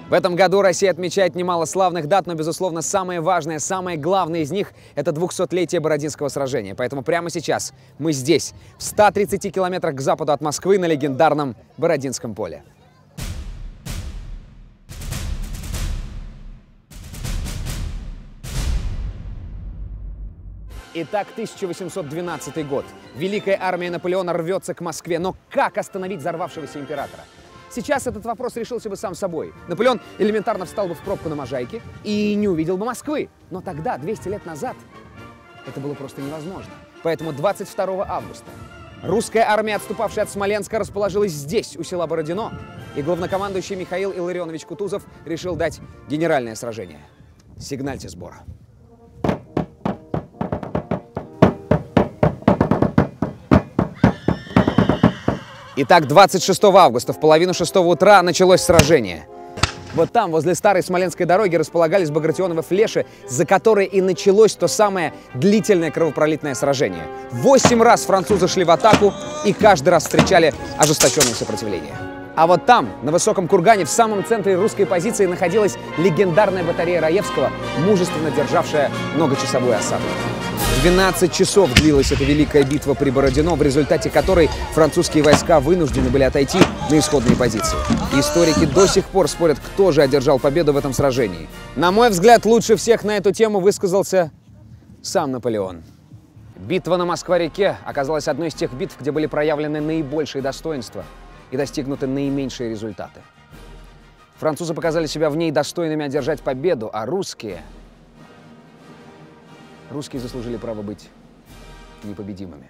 В этом году Россия отмечает немало славных дат, но, безусловно, самое важное, самое главное из них – это 200-летие Бородинского сражения. Поэтому прямо сейчас мы здесь, в 130 километрах к западу от Москвы, на легендарном Бородинском поле. Итак, 1812 год. Великая армия Наполеона рвется к Москве. Но как остановить взорвавшегося императора? Сейчас этот вопрос решился бы сам собой. Наполеон элементарно встал бы в пробку на Можайке и не увидел бы Москвы. Но тогда, 200 лет назад, это было просто невозможно. Поэтому 22 августа русская армия, отступавшая от Смоленска, расположилась здесь, у села Бородино. И главнокомандующий Михаил Илларионович Кутузов решил дать генеральное сражение. Сигнальте сбора. Итак, 26 августа в половину 6 утра началось сражение. Вот там, возле старой Смоленской дороги, располагались Багратионовы флеши, за которой и началось то самое длительное кровопролитное сражение. 8 раз французы шли в атаку и каждый раз встречали ожесточенное сопротивление. А вот там, на высоком кургане, в самом центре русской позиции, находилась легендарная батарея Раевского, мужественно державшая многочасовую осаду. 12 часов длилась эта великая битва при Бородино, в результате которой французские войска вынуждены были отойти на исходные позиции. Историки до сих пор спорят, кто же одержал победу в этом сражении. На мой взгляд, лучше всех на эту тему высказался сам Наполеон. Битва на Москва-реке оказалась одной из тех битв, где были проявлены наибольшие достоинства и достигнуты наименьшие результаты. Французы показали себя в ней достойными одержать победу, а русские заслужили право быть непобедимыми.